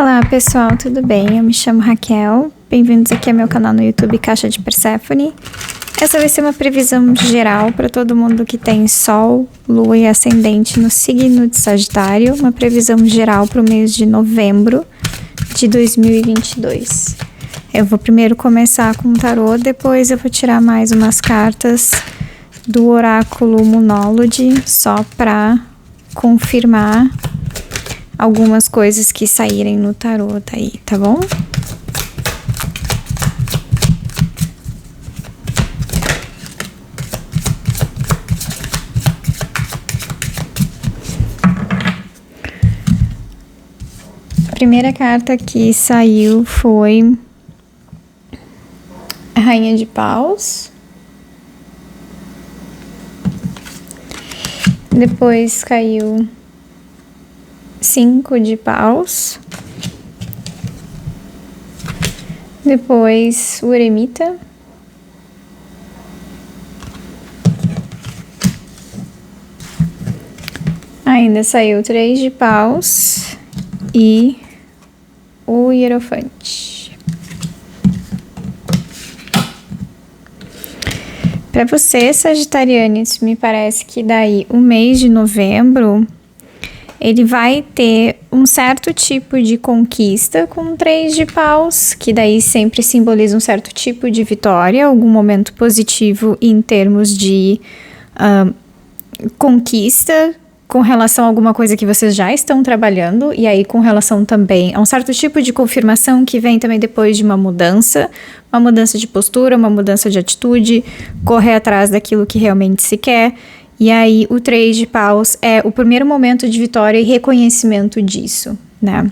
Olá pessoal, tudo bem? Eu me chamo Raquel, bem-vindos aqui ao meu canal no YouTube Caixa de Perséfone. Essa vai ser uma previsão geral para todo mundo que tem Sol, Lua e Ascendente no signo de Sagitário, uma previsão geral para o mês de novembro de 2022. Eu vou primeiro começar com o tarô, depois eu vou tirar mais umas cartas do oráculo Moonology, só para confirmar algumas coisas que saírem no tarô daí, tá bom? A primeira carta que saiu foi a Rainha de Paus. Depois caiu 5 de Paus. Depois o Eremita. Ainda saiu 3 de Paus e o Hierofante. Para você, sagitarianos, me parece que daí o mês de novembro ele vai ter um certo tipo de conquista com 3 de Paus, que daí sempre simboliza um certo tipo de vitória, algum momento positivo em termos de conquista com relação a alguma coisa que vocês já estão trabalhando, e aí com relação também a um certo tipo de confirmação que vem também depois de uma mudança de postura, uma mudança de atitude, correr atrás daquilo que realmente se quer. E aí, o 3 de Paus é o primeiro momento de vitória e reconhecimento disso, né?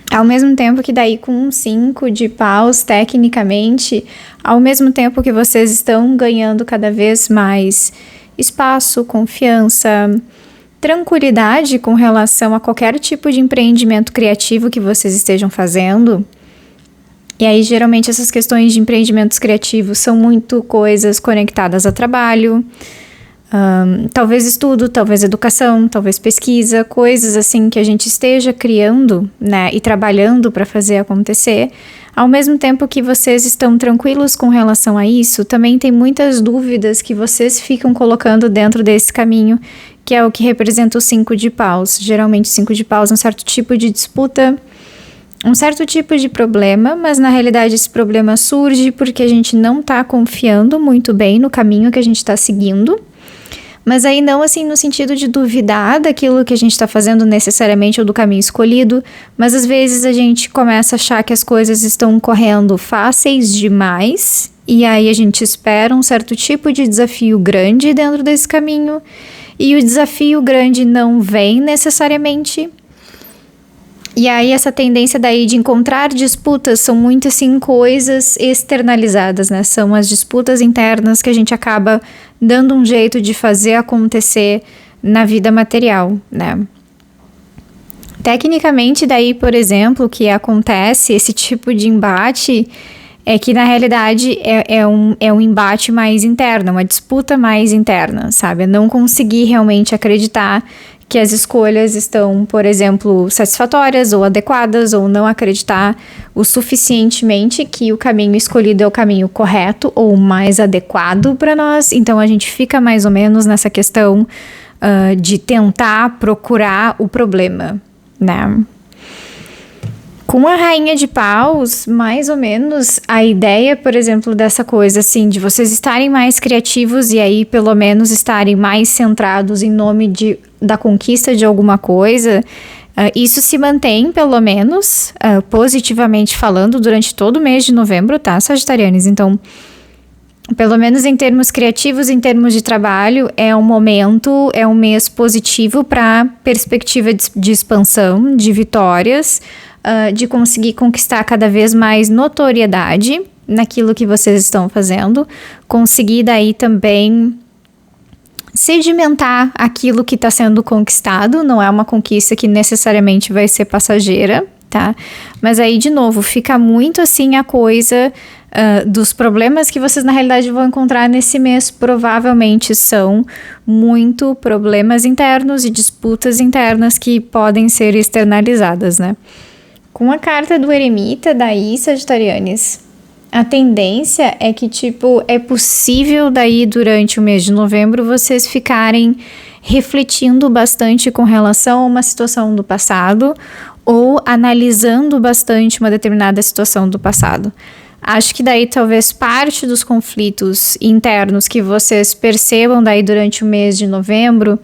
Ao mesmo tempo que daí com 5 de Paus, tecnicamente, ao mesmo tempo que vocês estão ganhando cada vez mais espaço, confiança, tranquilidade com relação a qualquer tipo de empreendimento criativo que vocês estejam fazendo. E aí, geralmente, essas questões de empreendimentos criativos são muito coisas conectadas a trabalho, talvez estudo, talvez educação, talvez pesquisa, coisas assim que a gente esteja criando, né, e trabalhando para fazer acontecer. Ao mesmo tempo que vocês estão tranquilos com relação a isso, também tem muitas dúvidas que vocês ficam colocando dentro desse caminho, que é o que representa o 5 de Paus. Geralmente 5 de Paus é um certo tipo de disputa, um certo tipo de problema, mas na realidade esse problema surge porque a gente não está confiando muito bem no caminho que a gente está seguindo. Mas aí não assim no sentido de duvidar daquilo que a gente está fazendo necessariamente ou do caminho escolhido, mas às vezes a gente começa a achar que as coisas estão correndo fáceis demais, e aí a gente espera um certo tipo de desafio grande dentro desse caminho, e o desafio grande não vem necessariamente. E aí essa tendência daí de encontrar disputas são muito assim coisas externalizadas, né? São as disputas internas que a gente acaba dando um jeito de fazer acontecer na vida material, né? Tecnicamente daí, por exemplo, o que acontece, esse tipo de embate, é que na realidade é um embate mais interno, uma disputa mais interna, sabe? É não conseguir realmente acreditar que as escolhas estão, por exemplo, satisfatórias ou adequadas, ou não acreditar o suficientemente que o caminho escolhido é o caminho correto ou mais adequado para nós. Então a gente fica mais ou menos nessa questão de tentar procurar o problema, né? Com a Rainha de Paus, mais ou menos, a ideia, por exemplo, dessa coisa, assim, de vocês estarem mais criativos e aí, pelo menos, estarem mais centrados em nome da conquista de alguma coisa, isso se mantém, pelo menos, positivamente falando, durante todo o mês de novembro, tá, sagitarianos? Então, pelo menos em termos criativos, em termos de trabalho, é um mês positivo para perspectiva de expansão, de vitórias, de conseguir conquistar cada vez mais notoriedade naquilo que vocês estão fazendo, conseguir daí também sedimentar aquilo que está sendo conquistado, não é uma conquista que necessariamente vai ser passageira, tá? Mas aí, de novo, fica muito assim a coisa dos problemas que vocês na realidade vão encontrar nesse mês, provavelmente são muito problemas internos e disputas internas que podem ser externalizadas, né? Com a carta do eremita, daí, Sagitarianes, a tendência é que, é possível daí durante o mês de novembro vocês ficarem refletindo bastante com relação a uma situação do passado ou analisando bastante uma determinada situação do passado. Acho que daí talvez parte dos conflitos internos que vocês percebam daí durante o mês de novembro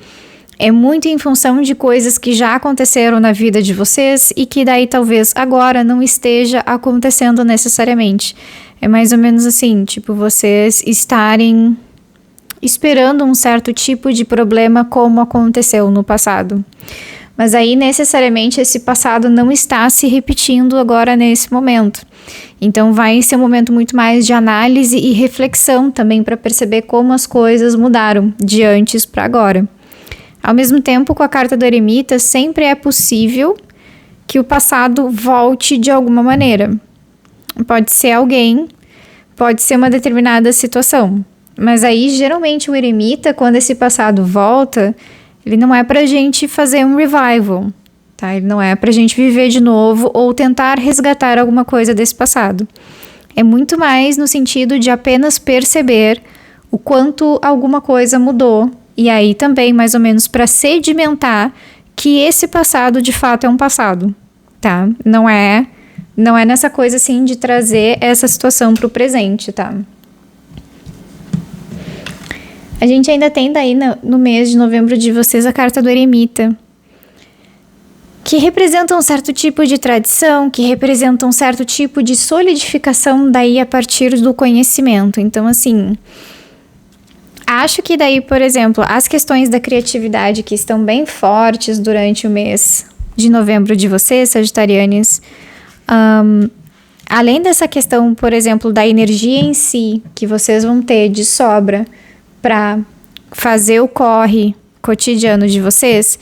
é muito em função de coisas que já aconteceram na vida de vocês e que daí talvez agora não esteja acontecendo necessariamente. É mais ou menos assim, vocês estarem esperando um certo tipo de problema como aconteceu no passado. Mas aí necessariamente esse passado não está se repetindo agora nesse momento. Então vai ser um momento muito mais de análise e reflexão também para perceber como as coisas mudaram de antes para agora. Ao mesmo tempo, com a carta do eremita, sempre é possível que o passado volte de alguma maneira. Pode ser alguém, pode ser uma determinada situação. Mas aí, geralmente, o eremita, quando esse passado volta, ele não é pra gente fazer um revival, tá? Ele não é pra gente viver de novo ou tentar resgatar alguma coisa desse passado. É muito mais no sentido de apenas perceber o quanto alguma coisa mudou. E aí também, mais ou menos, para sedimentar que esse passado, de fato, é um passado, tá? Não é nessa coisa, assim, de trazer essa situação pro presente, tá? A gente ainda tem daí no mês de novembro de vocês a carta do eremita, que representa um certo tipo de tradição, que representa um certo tipo de solidificação daí a partir do conhecimento. Então, assim, acho que daí, por exemplo, as questões da criatividade que estão bem fortes durante o mês de novembro de vocês, Sagitarianes, além dessa questão, por exemplo, da energia em si, que vocês vão ter de sobra para fazer o corre cotidiano de vocês,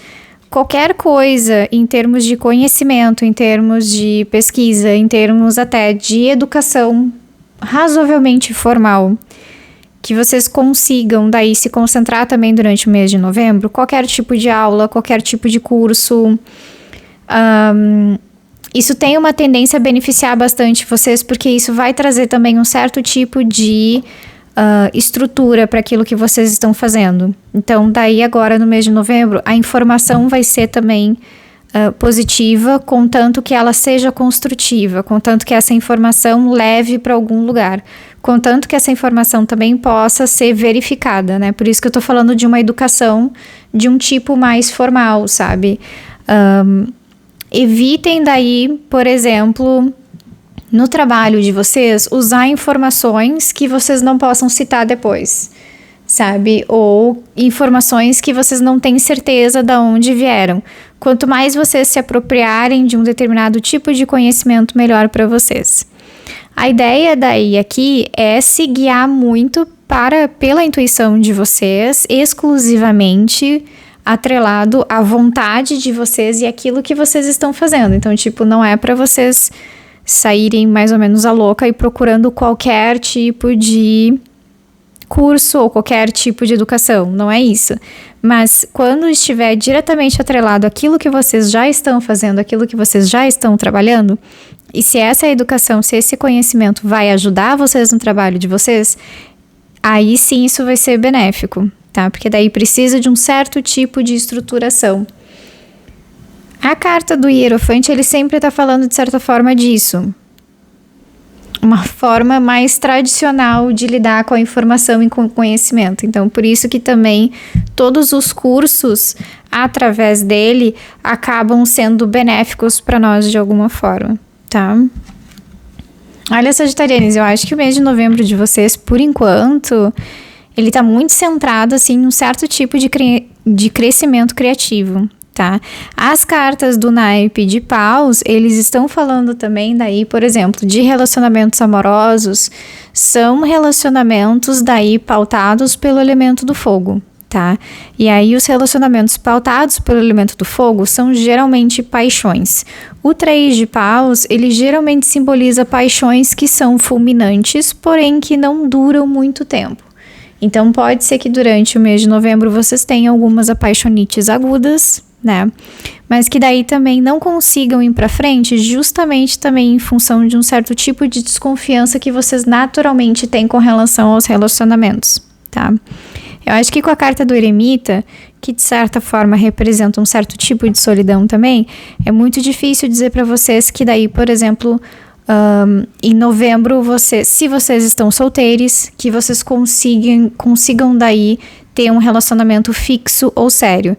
qualquer coisa em termos de conhecimento, em termos de pesquisa, em termos até de educação razoavelmente formal, que vocês consigam daí se concentrar também durante o mês de novembro, qualquer tipo de aula, qualquer tipo de curso, isso tem uma tendência a beneficiar bastante vocês, porque isso vai trazer também um certo tipo de estrutura para aquilo que vocês estão fazendo. Então, daí agora no mês de novembro, a informação vai ser também positiva, contanto que ela seja construtiva, contanto que essa informação leve para algum lugar, contanto que essa informação também possa ser verificada, né? Por isso que eu tô falando de uma educação de um tipo mais formal, sabe? Evitem daí, por exemplo, no trabalho de vocês, usar informações que vocês não possam citar depois, sabe? Ou informações que vocês não têm certeza de onde vieram. Quanto mais vocês se apropriarem de um determinado tipo de conhecimento, melhor para vocês. A ideia daí aqui é se guiar muito pela intuição de vocês, exclusivamente atrelado à vontade de vocês e aquilo que vocês estão fazendo. Então, não é para vocês saírem mais ou menos a louca e procurando qualquer tipo de curso ou qualquer tipo de educação, não é isso. Mas quando estiver diretamente atrelado àquilo que vocês já estão fazendo, aquilo que vocês já estão trabalhando, e se essa educação, se esse conhecimento vai ajudar vocês no trabalho de vocês, aí sim isso vai ser benéfico, tá? Porque daí precisa de um certo tipo de estruturação. A carta do Hierofante, ele sempre está falando de certa forma disso. Uma forma mais tradicional de lidar com a informação e com o conhecimento. Então, por isso que também todos os cursos, através dele, acabam sendo benéficos para nós de alguma forma, tá? Olha, Sagitarianos, eu acho que o mês de novembro de vocês, por enquanto, ele está muito centrado, assim, em um certo tipo de crescimento criativo. Tá? As cartas do naipe de paus, eles estão falando também daí, por exemplo, de relacionamentos amorosos, são relacionamentos daí pautados pelo elemento do fogo, tá? E aí os relacionamentos pautados pelo elemento do fogo são geralmente paixões. O 3 de paus, ele geralmente simboliza paixões que são fulminantes, porém que não duram muito tempo. Então pode ser que durante o mês de novembro vocês tenham algumas apaixonites agudas, né? Mas que daí também não consigam ir pra frente, justamente também em função de um certo tipo de desconfiança que vocês naturalmente têm com relação aos relacionamentos, tá? Eu acho que com a carta do eremita, que de certa forma representa um certo tipo de solidão também, é muito difícil dizer pra vocês que daí, por exemplo, em novembro, se vocês estão solteiros, que vocês consigam daí ter um relacionamento fixo ou sério.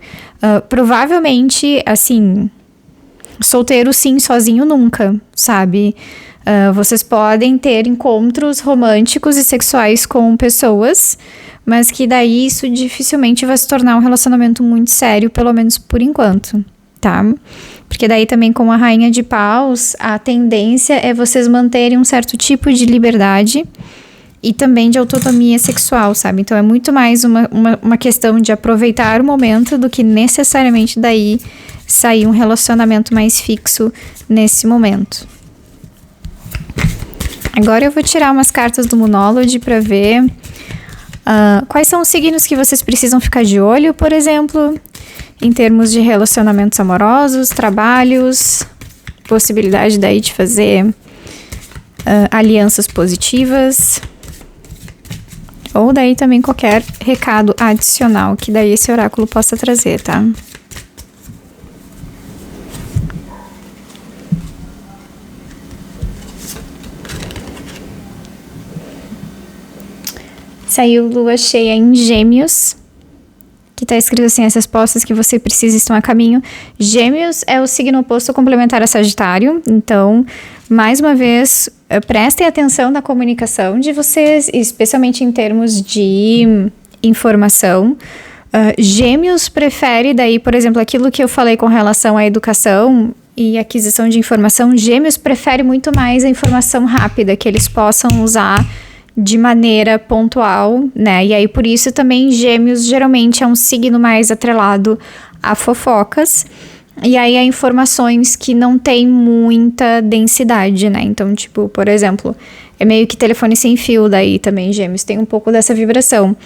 Provavelmente, assim, solteiro sim, sozinho nunca, sabe? Vocês podem ter encontros românticos e sexuais com pessoas, mas que daí isso dificilmente vai se tornar um relacionamento muito sério, pelo menos por enquanto, tá? Porque daí também com a rainha de paus, a tendência é vocês manterem um certo tipo de liberdade e também de autonomia sexual, sabe? Então é muito mais uma questão de aproveitar o momento do que necessariamente daí sair um relacionamento mais fixo nesse momento. Agora eu vou tirar umas cartas do Moonology para ver quais são os signos que vocês precisam ficar de olho, por exemplo, em termos de relacionamentos amorosos, trabalhos, possibilidade daí de fazer alianças positivas, ou daí também qualquer recado adicional que daí esse oráculo possa trazer, tá? Saiu lua cheia em Gêmeos, que tá escrito assim, as respostas que você precisa estão a caminho. Gêmeos é o signo oposto complementar a Sagitário, então, mais uma vez, prestem atenção na comunicação de vocês, especialmente em termos de informação. Gêmeos prefere daí, por exemplo, aquilo que eu falei com relação à educação e aquisição de informação, Gêmeos prefere muito mais a informação rápida, que eles possam usar de maneira pontual, né? E aí, por isso, também Gêmeos geralmente é um signo mais atrelado a fofocas. E aí, a informações que não tem muita densidade, né? Então, tipo, por exemplo, é meio que telefone sem fio daí também, Gêmeos. Tem um pouco dessa vibração.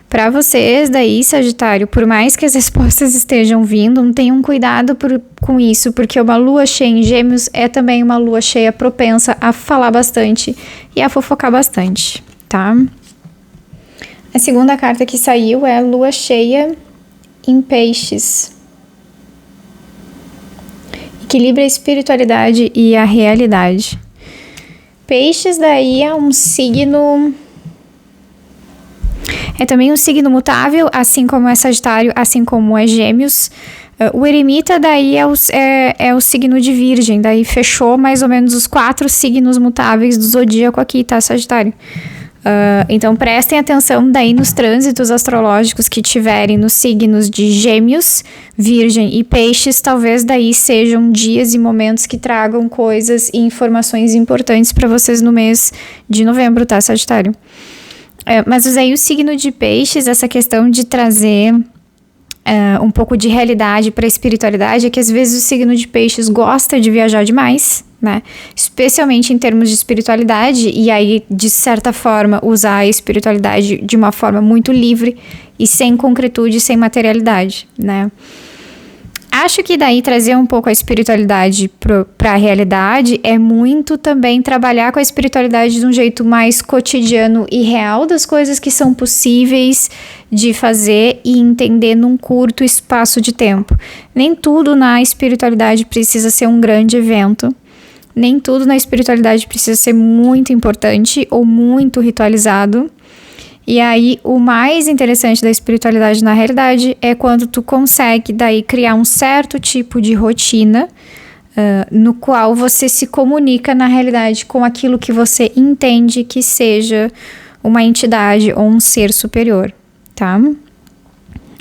Para vocês, daí, Sagitário, por mais que as respostas estejam vindo, tenham cuidado com isso, porque uma lua cheia em Gêmeos é também uma lua cheia propensa a falar bastante e a fofocar bastante, tá? A segunda carta que saiu é a lua cheia em Peixes. Equilibra a espiritualidade e a realidade. Peixes daí é um signo... É também um signo mutável, assim como é Sagitário, assim como é Gêmeos. O eremita daí é o signo de Virgem, daí fechou mais ou menos os 4 signos mutáveis do zodíaco aqui, tá, Sagitário? Então prestem atenção daí nos trânsitos astrológicos que tiverem nos signos de Gêmeos, Virgem e Peixes, talvez daí sejam dias e momentos que tragam coisas e informações importantes para vocês no mês de novembro, tá, Sagitário? Mas aí o signo de Peixes, essa questão de trazer um pouco de realidade para a espiritualidade, é que às vezes o signo de Peixes gosta de viajar demais, né? Especialmente em termos de espiritualidade, e aí, de certa forma, usar a espiritualidade de uma forma muito livre e sem concretude, sem materialidade, né? Acho que daí trazer um pouco a espiritualidade para a realidade é muito também trabalhar com a espiritualidade de um jeito mais cotidiano e real das coisas que são possíveis de fazer e entender num curto espaço de tempo. Nem tudo na espiritualidade precisa ser um grande evento. Nem tudo na espiritualidade precisa ser muito importante ou muito ritualizado. E aí, o mais interessante da espiritualidade na realidade é quando tu consegue daí criar um certo tipo de rotina no qual você se comunica na realidade com aquilo que você entende que seja uma entidade ou um ser superior, tá?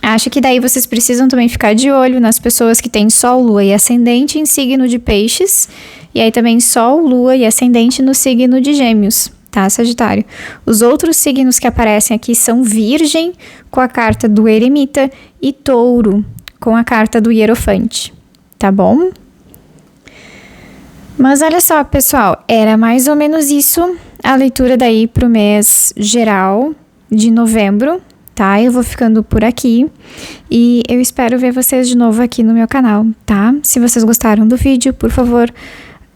Acho que daí vocês precisam também ficar de olho nas pessoas que têm Sol, Lua e Ascendente em signo de Peixes, e aí também Sol, Lua e Ascendente no signo de Gêmeos, tá, Sagitário? Os outros signos que aparecem aqui são Virgem, com a carta do Eremita, e Touro, com a carta do Hierofante, tá bom? Mas olha só, pessoal, era mais ou menos isso a leitura daí pro mês geral, de novembro, tá? Eu vou ficando por aqui e eu espero ver vocês de novo aqui no meu canal, tá? Se vocês gostaram do vídeo, por favor,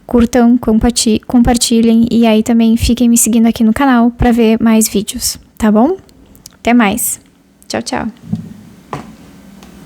curtam, compartilhem e aí também fiquem me seguindo aqui no canal para ver mais vídeos, tá bom? Até mais. Tchau, tchau.